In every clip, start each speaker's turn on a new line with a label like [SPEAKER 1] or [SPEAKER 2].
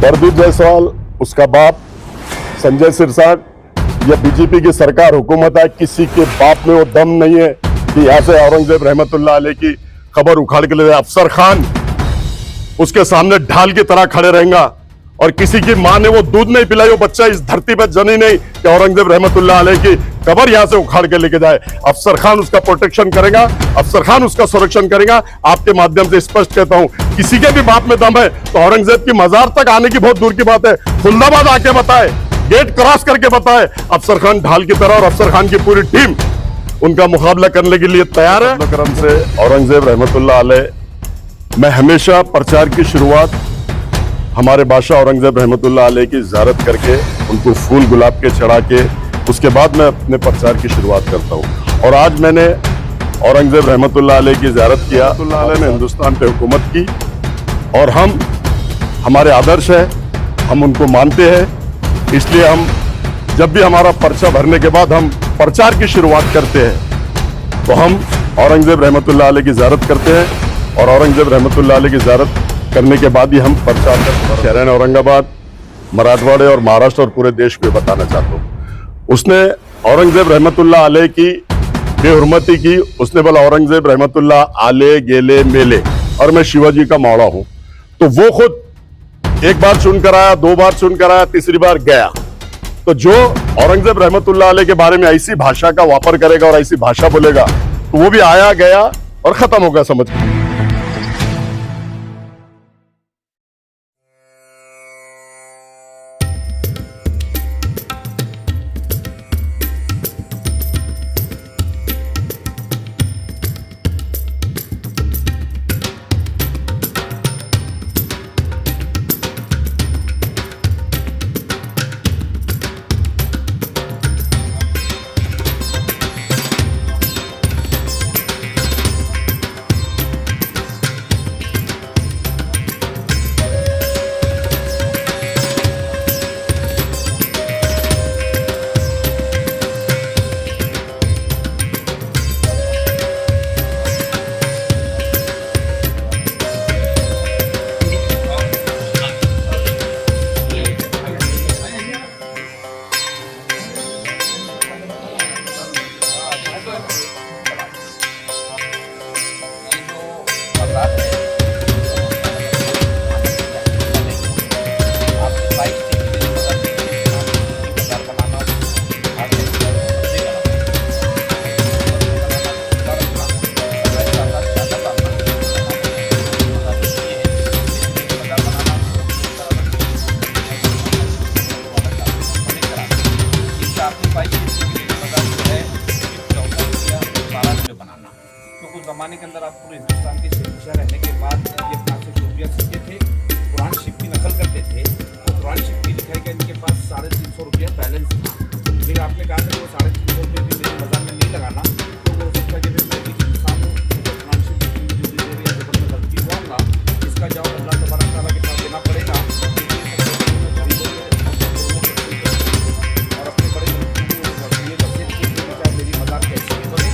[SPEAKER 1] प्रदीप जायसवाल, उसका बाप संजय सिरसाट, यह बीजेपी की सरकार हुकूमत है, किसी के बाप में वो दम नहीं है कि यहाँ से औरंगजेब रहमतुल्लाह अलैह की खबर उखाड़ के ले जाए। अफसर खान उसके सामने ढाल की तरह खड़े रहेगा और किसी की मां ने वो दूध नहीं पिलाई, वो बच्चा इस धरती पर जनी नहीं कि औरंगजेब रहमतुल्लाह अलैह की खबर यहां से उखाड़ के लेके जाए। अफसर खान उसका प्रोटेक्शन करेगा, अफसर खान उसका संरक्षण करेगा। आपके माध्यम से स्पष्ट कहता हूं, किसी के भी बाप में दम है तो औरंगजेब की मजार तक आने की बहुत दूर की बात है, खुलदाबाद आके बताए, गेट क्रॉस करके बताए। अफसर खान ढाल की तरह और अफसर खान की पूरी टीम उनका मुकाबला करने के लिए तैयार है। करम से औरंगजेब रहमतुल्लाह अलैह, मैं हमेशा प्रचार की शुरुआत हमारे बादशाह औरंगजेब रहमतुल्लाह अलैह की ज़ियारत करके, उनको फूल गुलाब के चढ़ा के, उसके बाद मैं अपने प्रचार की शुरुआत करता हूँ। और आज मैंने औरंगजेब रहमतुल्लाह अलैह की ज़ियारत किया। रहमतुल्लाह अलैह ने हिंदुस्तान पे हुकूमत की और हमारे आदर्श है, हम उनको मानते हैं। इसलिए हम जब भी हमारा पर्चा भरने के बाद हम प्रचार की शुरुआत करते हैं तो हम औरंगजेब रहमतुल्लाह अलैह की ज़ियारत करते हैं और औरंगजेब रहमतुल्लाह अलैह की ज़ियारत करने के बाद ही हम प्रचार करते हैं। शहर औरंगाबाद, मराठवाड़े और महाराष्ट्र और पूरे देश को बताना चाहता हूँ, उसने औरंगजेब रहमतुल्लाह अलैह की बेहुरमती की। उसने बोला औरंगजेब रहमतुल्लाह आले गेले मेले और मैं शिवाजी का मौला हूं। तो वो खुद एक बार चुनकर आया, 2 बार चुनकर आया, तीसरी बार गया। तो जो औरंगजेब रहमतुल्लाह अलैह के बारे में ऐसी भाषा का वापर करेगा और ऐसी भाषा बोलेगा तो वो भी आया गया और खत्म होगा, समझ।
[SPEAKER 2] जमाने के अंदर आप पूरे हिंदुस्तान के शहंशाह रहने के बाद ये अपना से रुपया सीखते थे, कुरान शिप की नकल करते थे। तो कुरान शिप की लिखाई का इनके पास 350 रुपया बैलेंस था। फिर आपने कहा कि वो 350 रुपये भी मेरी मजाक में नहीं लगाना, तो हो सकता है कि फिर मैं भी इंसान हूँ, तो कुरान शिप की जो देरी है जब मैं गलती हुआ, इसका जवाब अल्लाह तबारक तआला के पास देना पड़ेगा। और अपने बड़े मेरी मजाक कैसी भी बने,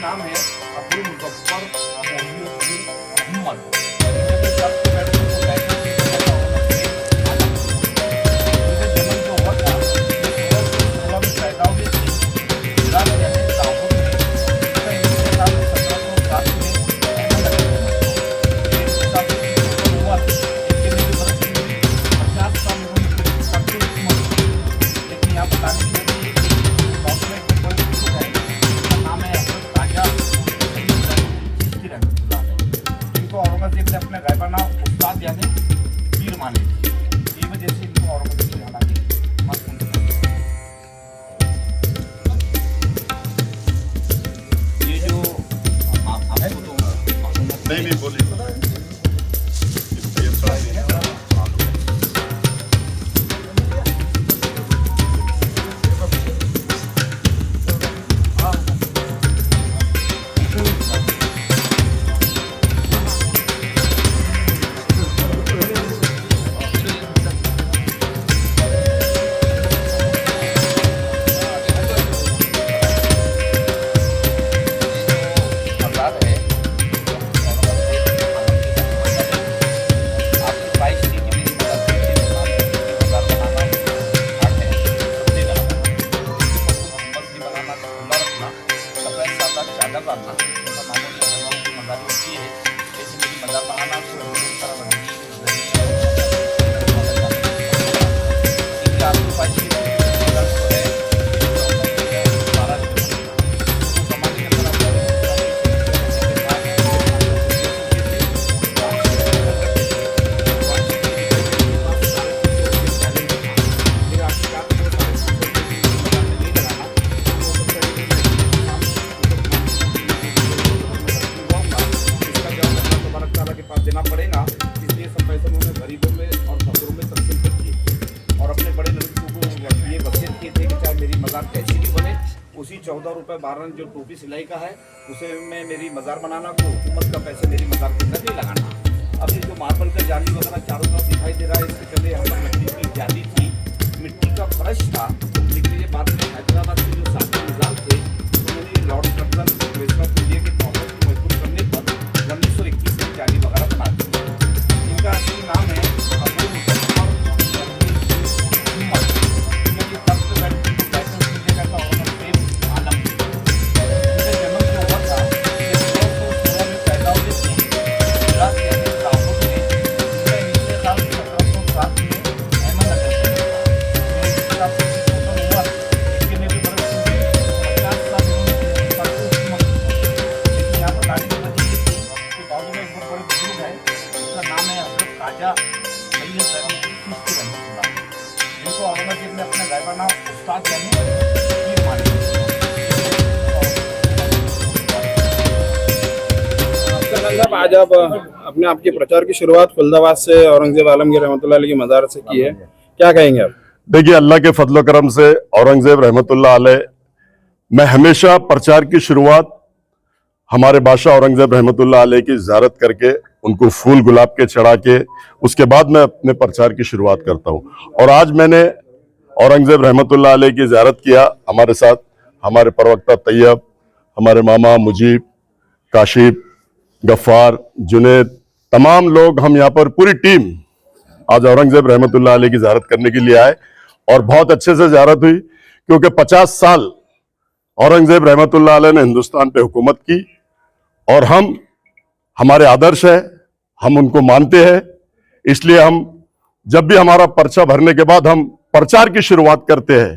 [SPEAKER 2] नाम है अब्दुल मुजफ्फर मोहिउद्दीन अहमद। जन्म जो हुआ था 16 में पैदा हुए थे इराक यानी लाहौर में। इसका इंतकाल 1707 में हुआ। इसके लिए 50 साल लेकिन यहाँ बताने के लिए औरंगजेब ने अपने गायबाना उस्ताद यानी वीर माने, ये वजह से इनको औरंगजेब से हालांकि ये जो आपको तो नहीं बोली साथ चादर डालना, तो मामूली मुसलमानों की मजार होती है, जैसे मेरी मजार बनाना आपके पास देना पड़ेगा, इसलिए सब पैसे उन्होंने गरीबों में और फकीरों में तकसीम कर दिए और अपने बड़े लड़कों को ये वसीयत किए थे कि चाहे मेरी मज़ार कैसी भी बने, उसी 14 रुपये 12 जो टोपी सिलाई का है उसे मैं मेरी मज़ार बनाना, को हुकूमत का पैसे मेरी मज़ार के अंदर नहीं लगाना। अब ये जो मार्बल का जाली वगैरह चारों तरफ दिखाई दे रहा है, इसके चले यहाँ पर लकड़ी की जाली थी, मिट्टी का फर्श था, लेकिन ये बाद में हैदराबाद के जो साथी निज़ाम थे उन्होंने लॉर्ड कर्जन वैष्णव इंडिया के प्रॉफिट को मजबूत करने पर 1921 में जाली वगैरह बना दी। इनका असली नाम है औरंगजेब ने अपने गायबाना उस्ताद यानी पीर माने।
[SPEAKER 3] साहब आज आप अपने आपके प्रचार की शुरुआत फुल्दाबाद से औरंगजेब आलमगीर रहमतुल्लाह अलैह की मज़ार से की है, क्या कहेंगे आप?
[SPEAKER 1] देखिए, अल्लाह के फजल करम से औरंगजेब रहमतुल्लाह अलैह, मैं हमेशा प्रचार की शुरुआत हमारे बादशाह औरंगजेब रहमतुल्लाह अलैह की ज़ियारत करके, उनको फूल गुलाब के चढ़ा के, उसके बाद मैं अपने प्रचार की शुरुआत करता हूँ। और आज मैंने औरंगजेब रहमतुल्लाह अलैह की ज़ियारत किया। हमारे साथ हमारे प्रवक्ता तैयब, हमारे मामा मुजीब, काशिफ, गफ्फार, जुनेद, तमाम लोग, हम यहाँ पर पूरी टीम आज औरंगजेब रहमतुल्लाह अलैह की ज़ियारत करने के लिए आए और बहुत अच्छे से ज़ियारत हुई, क्योंकि 50 साल औरंगजेब रहमतुल्लाह अलैह ने हिंदुस्तान पे हुकूमत की और हमारे आदर्श है, हम उनको मानते हैं। इसलिए हम जब भी हमारा पर्चा भरने के बाद हम प्रचार की शुरुआत करते हैं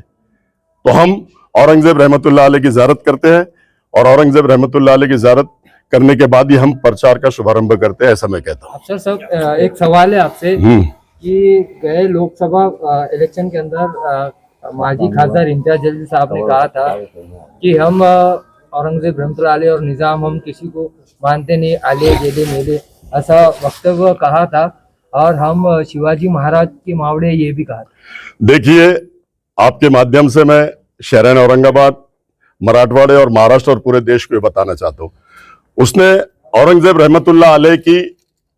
[SPEAKER 1] तो हम औरंगजेब रहमतुल्लाह अलैह की ज़ियारत करते हैं और औरंगजेब रहमतुल्लाह अलैह की ज़ियारत करने के बाद ही हम प्रचार का शुभारंभ करते हैं, ऐसा मैं कहता हूँ।
[SPEAKER 4] अफसर साहब, एक सवाल है आपसे कि गए लोकसभा इलेक्शन के अंदर माजी खासदार इम्तियाज जलील साहब ने कहा था कि हम औरंगजेब रहमतुल्लाह अलैह और निज़ाम हम किसी को मानते नहीं, आले गेले मेले, ऐसा वक्तव्य कहा था और हम शिवाजी महाराज के मावड़े ये भी कहा था।
[SPEAKER 1] देखिए, आपके माध्यम से मैं शहरन औरंगाबाद, मराठवाड़े और महाराष्ट्र और पूरे देश को ये बताना चाहता हूँ, उसने औरंगजेब रहमतुल्लाह अलैह की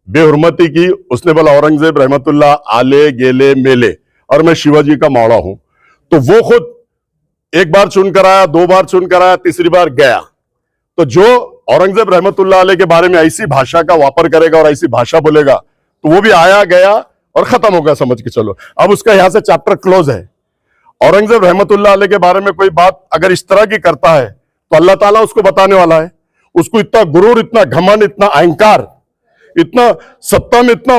[SPEAKER 1] बेहुरमती की। उसने बोला औरंगजेब रहमतुल्लाह आले गेले मेले और मैं शिवाजी का मावड़ा हूं। तो वो खुद एक बार चुनकर आया, 2 बार चुनकर आया, तीसरी बार गया। तो जो औरंगजेब रहमतुल्लाह अलैह के बारे में ऐसी भाषा का वापर करेगा और ऐसी भाषा बोलेगा तो वो भी आया गया और खत्म हो गया, समझ के चलो। अब उसका यहां से चैप्टर क्लोज है। औरंगजेब रहमतुल्लाह अलैह के बारे में कोई बात अगर इस तरह की करता है तो अल्लाह ताला उसको बताने वाला है। उसको इतना गुरूर, इतना घमंड, इतना अहंकार, इतना सत्ता में, इतना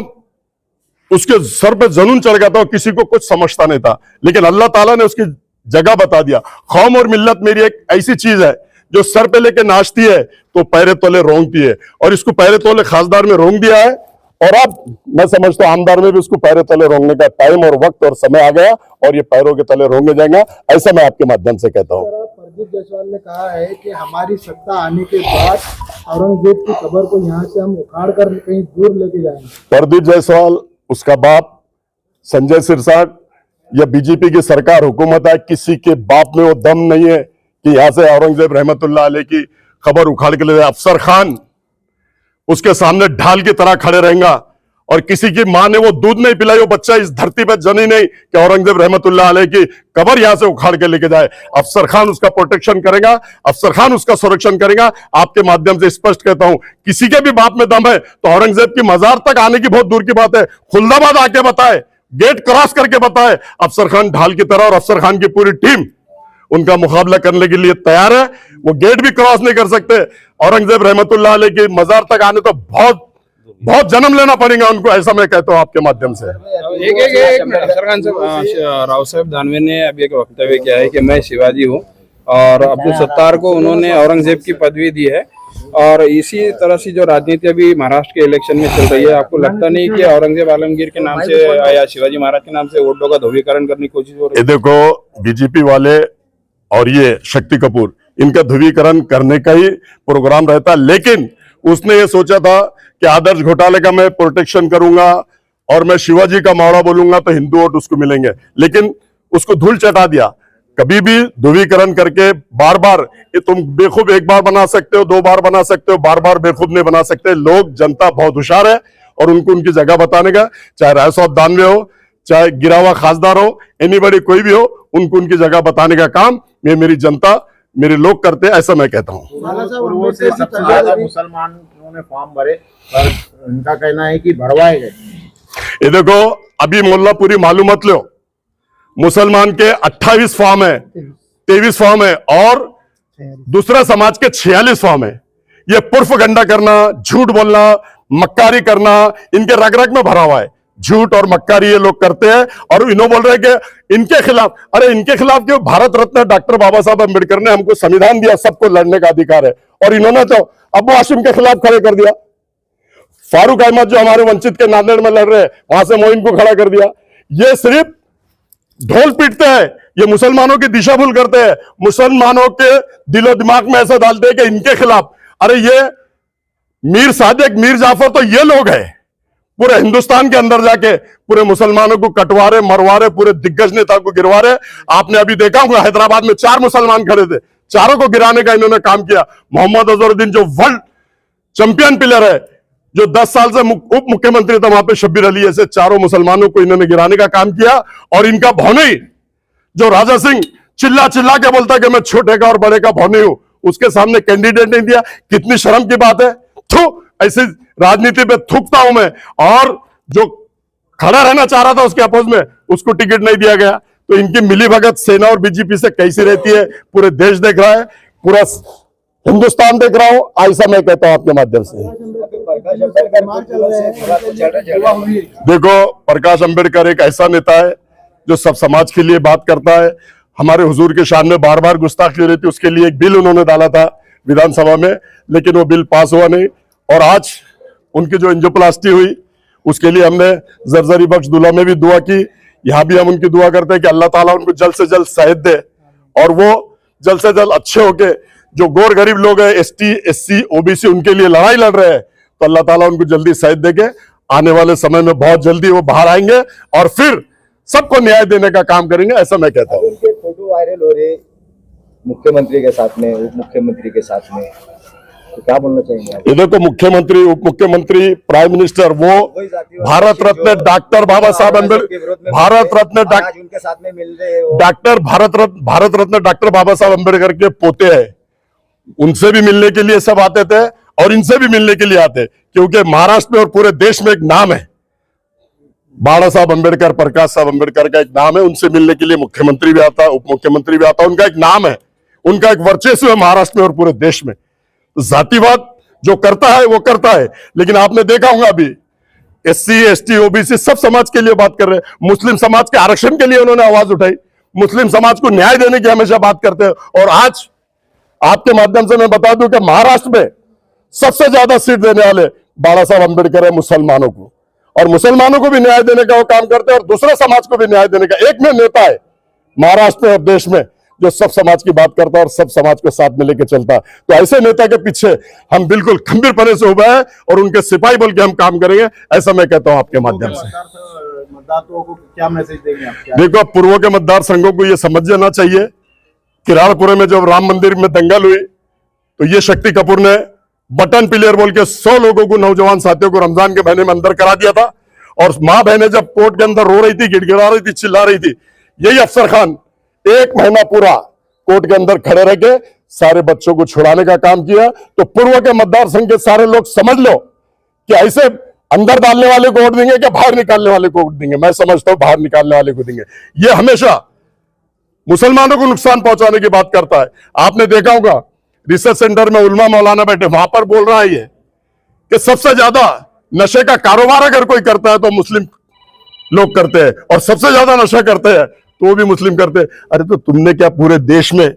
[SPEAKER 1] उसके सर पे जनून चढ़ गया था, किसी को कुछ समझता नहीं था। लेकिन अल्लाह ताला ने उसकी जगह बता दिया। कौम और मिल्लत मेरी एक ऐसी चीज है जो सर पे लेके नाचती है तो पैरे तोले रोंगती है, और इसको पैरे तोले खासदार में रोंग दिया है। और अब मैं समझता हूं आमदार में भी उसको पैरे तले रोंगने का टाइम और वक्त और समय आ गया और ये पैरों के तले रोंगे जाएंगे, ऐसा मैं आपके माध्यम से कहता हूं।
[SPEAKER 5] प्रदीप जायसवाल ने कहा है कि हमारी सत्ता आने के बाद औरंगजेब की कब्र को यहाँ से हम उखाड़ कर कहीं दूर लेके जाएंगे।
[SPEAKER 1] प्रदीप जायसवाल, उसका बाप संजय सिरसाट या बीजेपी की सरकार हुकूमत है, किसी के बाप में वो दम नहीं है कि यहां से औरंगजेब रहमतुल्लाह अलैह की खबर उखाड़ के ले जाए। अफसर खान उसके सामने ढाल की तरह खड़े रहेगा और किसी की मां ने वो दूध नहीं पिलाई, वो बच्चा इस धरती पर जनी नहीं कि औरंगजेब रहमतुल्लाह अलैह की कब्र यहां से उखाड़ के लेके जाए। अफसर खान उसका प्रोटेक्शन करेगा, अफसर खान उसका संरक्षण करेगा। आपके माध्यम से स्पष्ट कहता हूं, किसी के भी बाप में दम है तो औरंगजेब की मजार तक आने की बहुत दूर की बात है, खुलदाबाद आके बताए, गेट क्रॉस करके बताए। अफसर खान ढाल की तरह और अफसर खान की पूरी टीम उनका मुकाबला करने के लिए तैयार है। वो गेट भी क्रॉस नहीं कर सकते। औरंगजेब रहमतुल्लाह अलैह की मजार तक आने तो बहुत बहुत जन्म लेना पड़ेगा उनको, ऐसा मैं कहता हूं आपके माध्यम से।
[SPEAKER 3] एक मिनट अफसर खान साहब, राव साहब दानवे ने अभी एक वक्तव्य किया है कि मैं शिवाजी हूँ और अब्दुल सत्तार को उन्होंने औरंगजेब की पदवी दी है, और इसी तरह से जो राजनीति अभी महाराष्ट्र के इलेक्शन में चल रही है, आपको लगता नहीं कि औरंगजेब आलमगीर के नाम से या शिवाजी महाराज के नाम से वोटों का ध्रुवीकरण करने की कोशिश हो रही है?
[SPEAKER 1] देखो, बीजेपी वाले और ये शक्ति कपूर, इनका ध्रुवीकरण करने का ही प्रोग्राम रहता है, लेकिन उसने ये सोचा था कि आदर्श घोटाले का मैं प्रोटेक्शन करूंगा और मैं शिवाजी का मावड़ा बोलूंगा तो हिंदू वोट उसको मिलेंगे, लेकिन उसको धूल चटा दिया। कभी भी ध्रुवीकरण करके बार बार, ये तुम बेखूब एक बार बना सकते हो, 2 बार बना सकते हो, बार बार बेखूब नहीं बना सकते। लोग, जनता बहुत होशियार है और उनको उनकी जगह बताने का, चाहे राय साहब दानवे हो, चाहे गिरा हुआ खासदार हो, एनीबॉडी कोई भी हो, उनको उनकी जगह बताने का काम मेरी जनता, मेरे लोग करते हैं, ऐसा मैं कहता हूँ।
[SPEAKER 6] पूर्वों से सबसे ज्यादा मुसलमानों ने फॉर्म भरे और उनका कहना है कि भरवाए गए।
[SPEAKER 1] ये देखो, अभी मोल्लापुरी मालूम मत लो, मुसलमान के 28 फॉर्म है, 23 फॉर्म है और दूसरा समाज के 46 फॉर्म है। ये प्रोपेगेंडा करना, झूठ बोलना, मक्कारी करना इनके रग रग में भरा हुआ है। झूठ और मक्कारी ये लोग करते हैं और इन्हों बोल रहे हैं कि इनके खिलाफ, अरे इनके खिलाफ क्यों? भारत रत्न डॉक्टर बाबा साहब अम्बेडकर ने हमको संविधान दिया, सबको लड़ने का अधिकार है, और इन्होंने तो अबू हाशिम के खिलाफ खड़े कर दिया। फारूक अहमद जो हमारे वंचित के नांदेड़ में लड़ रहे हैं, वहां से मोइन को खड़ा कर दिया। ये सिर्फ ढोल पीटते हैं, ये मुसलमानों की दिशा भूल करते हैं, मुसलमानों के दिलो दिमाग में ऐसा डालते हैं कि इनके खिलाफ। अरे ये मीर सादिक, मीर जाफर तो ये लोग हैं, पूरे हिंदुस्तान के अंदर जाके पूरे मुसलमानों को कटवा रहे, मरवा रहे, पूरे दिग्गज नेता को गिरवा रहे। आपने अभी देखा होगा हैदराबाद में 4 मुसलमान खड़े थे, चारों को गिराने का इन्होंने काम किया। मोहम्मद अजहरुद्दीन जो वर्ल्ड चैंपियन प्लेयर है, जो 10 साल से उप मुख्यमंत्री था वहां पे, शब्बीर अली, ऐसे चारों मुसलमानों को इन्होंने गिराने का काम किया। और इनका भौनी जो राजा सिंह चिल्ला चिल्ला के बोलता कि मैं छोटे का और बड़े का भौनी हूं, उसके सामने कैंडिडेट नहीं दिया। कितनी शर्म की बात है। ऐसी राजनीति पे थूकता हूं मैं। और जो खड़ा रहना चाह रहा था उसके अपोज में, उसको टिकट नहीं दिया गया। तो इनकी मिलीभगत सेना और बीजेपी से कैसी रहती है, पूरे देश देख रहा है, पूरा हिंदुस्तान देख रहा हूं, ऐसा मैं कहता हूं आपके माध्यम से। देखो, प्रकाश अंबेडकर एक ऐसा नेता है जो सब समाज के लिए बात करता है। हमारे हुजूर के शान में बार बार गुस्ताखी हो रही थी, उसके लिए एक बिल उन्होंने डाला था विधानसभा में, लेकिन वो बिल पास हुआ नहीं। और आज उनकी जो एंजियोप्लास्टी हुई, उसके लिए हमने जरजरी बख्श दूल्हा में भी दुआ की। यहां भी हम उनकी दुआ करते हैं कि अल्लाह ताला उनको जल्द से जल्द सेहत दे और वो जल्द से जल्द अच्छे होके, जो गोर गरीब लोग हैं, ST SC OBC, उनके लिए लड़ाई लड़ रहे हैं, तो अल्लाह ताला उनको जल्दी सेहत देके आने वाले समय में बहुत जल्दी वो बाहर आएंगे और फिर सबको न्याय देने का काम करेंगे, ऐसा मैं कहता हूँ।
[SPEAKER 6] उनके फोटो वायरल हो रहे मुख्यमंत्री के साथ में, उप मुख्यमंत्री के साथ में, तो क्या बोलना चाहेंगे आप?
[SPEAKER 1] ये देखो, मुख्यमंत्री, उप मुख्यमंत्री, प्राइम मिनिस्टर, वो भारत रत्न डॉक्टर बाबा साहब अम्बेडकर, भारत रत्न
[SPEAKER 6] उनके साथ में मिल रहे
[SPEAKER 1] डॉक्टर भारत रत्न डॉक्टर बाबा साहब अम्बेडकर के पोते हैं। उनसे भी मिलने के लिए सब आते थे और इनसे भी मिलने के लिए आते, क्योंकि महाराष्ट्र में और पूरे देश में एक नाम है, बाबा साहब अम्बेडकर, प्रकाश साहब अम्बेडकर का एक नाम है। उनसे मिलने के लिए मुख्यमंत्री भी आता, उप मुख्यमंत्री भी आता, उनका एक नाम है, उनका एक वर्चस्व है महाराष्ट्र में और पूरे देश में। जातिवाद जो करता है वो करता है, लेकिन आपने देखा होगा अभी SC ST OBC सब समाज के लिए बात कर रहे हैं। मुस्लिम समाज के आरक्षण के लिए उन्होंने आवाज उठाई, मुस्लिम समाज को न्याय देने की हमेशा बात करते हैं। और आज आपके माध्यम से मैं बता दूं कि महाराष्ट्र में सबसे ज्यादा सीट देने वाले बाबा साहब अम्बेडकर है मुसलमानों को, और मुसलमानों को भी न्याय देने का वो काम करते हैं और दूसरे समाज को भी न्याय देने का एक में नेता है महाराष्ट्र में और देश में, जो सब समाज की बात करता है और सब समाज को साथ में लेकर चलता है। तो ऐसे नेता के पीछे हम बिल्कुल खंबीरपने से उभे हैं और उनके सिपाही बोल के हम काम करेंगे, ऐसा मैं कहता हूं आपके माध्यम से।
[SPEAKER 6] मतदाताओं को क्या मैसेज देंगे आप?
[SPEAKER 1] देखो, पूर्व के मतदार संघों को यह समझ जाना चाहिए, किराड़पुरे में जब राम मंदिर में दंगल हुई तो ये शक्ति कपूर ने बटन प्लेयर बोल के 100 लोगों को, नौजवान साथियों को रमजान के महीने में अंदर करा दिया था। और मां बहनें जब कोर्ट के अंदर रो रही थी, गिड़गिड़ा रही थी, चिल्ला रही थी, यही अफसर खान 1 महीना पूरा कोर्ट के अंदर खड़े रह के सारे बच्चों को छुड़ाने का काम किया। तो पूर्व के मतदार संघ के सारे लोग समझ लो कि ऐसे अंदर डालने वाले को वोट देंगे कि बाहर निकालने वाले को वोट देंगे। मैं समझता हूं बाहर निकालने वाले को देंगे। ये हमेशा मुसलमानों को नुकसान पहुंचाने की बात करता है। आपने देखा होगा रिसर्च सेंटर में उलमा मौलाना बैठे, वहां पर बोल रहा है ये कि सबसे ज्यादा नशे का कारोबार अगर कोई करता है तो मुस्लिम लोग करते हैं, और सबसे ज्यादा नशा करते हैं तो वो भी मुस्लिम करते हैं। अरे तो तुमने क्या पूरे देश में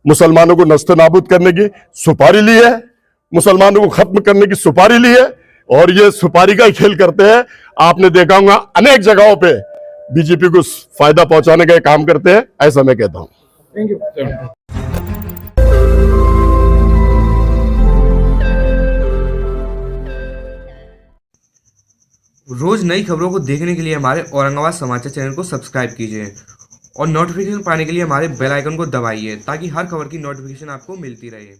[SPEAKER 1] मुसलमानों को नस्ते नाबूद करने की सुपारी ली है, मुसलमानों को खत्म करने की सुपारी ली है, और ये सुपारी का ही खेल करते हैं। आपने देखा होगा अनेक जगहों पे बीजेपी को फायदा पहुंचाने का काम करते हैं, ऐसा मैं कहता हूं।
[SPEAKER 5] Thank you.
[SPEAKER 7] रोज नई खबरों को देखने के लिए हमारे औरंगाबाद समाचार चैनल को सब्सक्राइब कीजिए और नोटिफिकेशन पाने के लिए हमारे बेल आइकन को दबाइए ताकि हर खबर की नोटिफिकेशन आपको मिलती रहे।